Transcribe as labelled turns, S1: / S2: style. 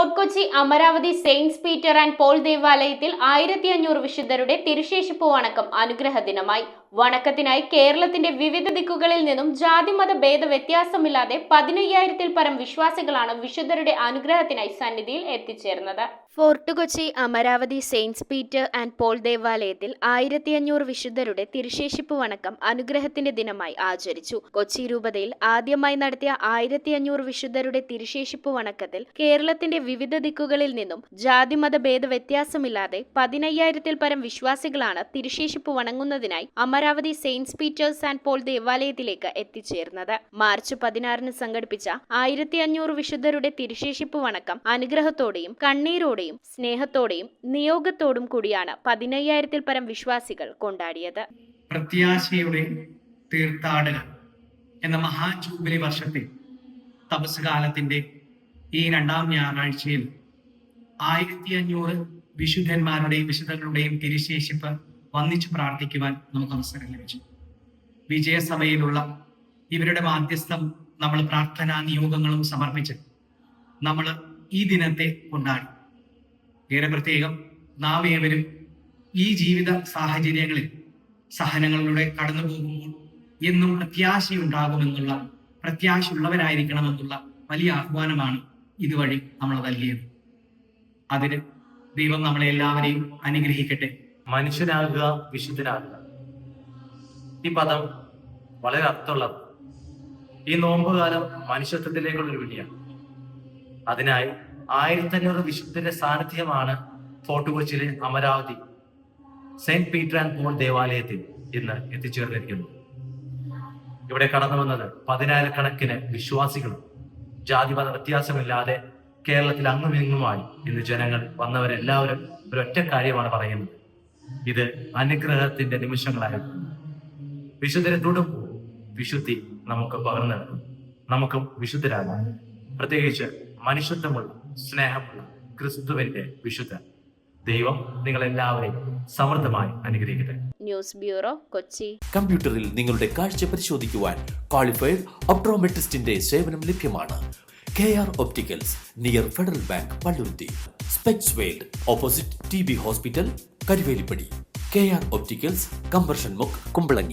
S1: Fort Kochi Amaravathi saints Peter and Paul ദേവാലയത്തിൽ 1500 വിശുദ്ധരുടെ തിരുശേഷിപ്പ് വണക്കം അനുഗ്രഹ ദിനമായി. വണക്കത്തിനായി കേരളത്തിന്റെ വിവിധ ദിക്കുകളിൽ നിന്നും ജാതിമത ഭേദ വ്യത്യാസമില്ലാതെ 15,000-ൽ പരം വിശ്വാസികളാണ് വിശുദ്ധരുടെ അനുഗ്രഹത്തിനായി സന്നിധിയിൽ എത്തിച്ചേർന്നത്. Fort Kochi Amaravathi saints Peter and Paul ദേവാലയത്തിൽ 1500 വിശുദ്ധരുടെ തിരുശേഷിപ്പ് വണക്കം അനുഗ്രഹത്തിന്റെ ദിനമായി ആചരിച്ചു. കൊച്ചി രൂപതയിൽ ആദ്യമായി നടത്തിയ 1500 വിശുദ്ധരുടെ തിരുശേഷിപ്പ് വണക്കത്തിൽ കേരളത്തിന്റെ വിവിധ ദിക്കുകളിൽ നിന്നും ജാതിമത ഭേദ വ്യത്യാസമില്ലാതെ 15,000-ൽ പരം വിശ്വാസികളാണ് തിരുശേഷിപ്പ് വണങ്ങുന്നതിനായി Amaravati Saints Peter's and Paul ദേവാലയത്തിലേക്ക് എത്തിച്ചേർന്നത്. മാർച്ച് 16-ന് സംഘടിപ്പിച്ച 1500 വിശുദ്ധരുടെ തിരുശേഷിപ്പ് വണക്കം അനുഗ്രഹത്തോടെയും കണ്ണീരോടെയും സ്നേഹത്തോടെയും നിയോഗത്തോടും കൂടിയാണ് 15,000-ൽ പരം വിശ്വാസികൾ കൊണ്ടാടിയത്.
S2: പ്രത്യാശയുടെ തീർത്ഥാടനം എന്ന മഹാജൂബിലി വർഷത്തെ തപസ് കാലത്തിന്റെ ഈ രണ്ടാം ഞായറാഴ്ചയിൽ 1500 വിശുദ്ധന്മാരുടെയും വിശുദ്ധങ്ങളുടെയും തിരുശേഷിപ്പ് വന്നിച്ചു പ്രാർത്ഥിക്കുവാൻ നമുക്ക് അവസരം ലഭിച്ചു. വിജയസഭയിലുള്ള ഇവരുടെ മാധ്യസ്ഥം നമ്മൾ പ്രാർത്ഥനാ നിയോഗങ്ങളും സമർപ്പിച്ച് നമ്മൾ ഈ ദിനത്തെ കൊണ്ടാടി. ഏറെ പ്രത്യേകം നാം ഏവരും ഈ ജീവിത സാഹചര്യങ്ങളിൽ സഹനങ്ങളിലൂടെ കടന്നു പോകുമ്പോൾ എന്നും പ്രത്യാശയുണ്ടാകുമെന്നുള്ള, പ്രത്യാശയുള്ളവരായിരിക്കണമെന്നുള്ള വലിയ ആഹ്വാനമാണ് ഇതുവഴി നമ്മൾ നൽകിയത്. അതിന് ദൈവം നമ്മളെ എല്ലാവരെയും അനുഗ്രഹിക്കട്ടെ.
S3: മനുഷ്യനാകുക, വിശുദ്ധനാകുക, ഈ പദം വളരെ അർത്ഥമുള്ളത്. ഈ നോമ്പുകാലം മനുഷ്യത്വത്തിലേക്കുള്ളൊരു വിളിയാണ്. അതിനായി 1500 വിശുദ്ധന്റെ സാന്നിധ്യമാണ് ഫോർട്ട് കൊച്ചിയിലെ Amaravathi saint Peter and Paul ദേവാലയത്തിൽ ഇന്ന് എത്തിച്ചേർന്നിരിക്കുന്നത്. ഇവിടെ കടന്നു വന്നത് 10,000-കണക്കിന് വിശ്വാസികളും ജാതിമത വ്യത്യാസമില്ലാതെ കേരളത്തിൽ അങ്ങുമിങ്ങുമായി ഇന്ന് ജനങ്ങൾ വന്നവരെല്ലാവരും ഒരൊറ്റ കാര്യമാണ് പറയുന്നത്: ഇത് അനുഗ്രഹത്തിന്റെ നിമിഷങ്ങളായിരുന്നു. വിശുദ്ധരെ തൊടുമ്പോൾ വിശുദ്ധി നമുക്ക് പകർന്നു നൽകും. നമുക്കും വിശുദ്ധരാകാം. പ്രത്യേകിച്ച് മനുഷ്യത്വമുള്ള, സ്നേഹമുള്ള ക്രിസ്തുവിന്റെ വിശുദ്ധ. ദൈവം നിങ്ങളെല്ലാവരെയും സമൃദ്ധമായി അനുഗ്രഹിക്കട്ടെ.
S1: News bureau, Kochi.
S4: കമ്പ്യൂട്ടറിൽ നിങ്ങളുടെ കാഴ്ച പരിശോധിക്കുവാൻ ക്വാളിഫൈഡ് ഒപ്ട്രോമെട്രിസ്റ്റിന്റെ സേവനം ലഭ്യമാണ്. KR opticals, near federal bank, Palluruthy. Specs world, opposite TB hospital, Karuvelippady. KR opticals, combustion മുക്ക്, കുമ്പളങ്ങി.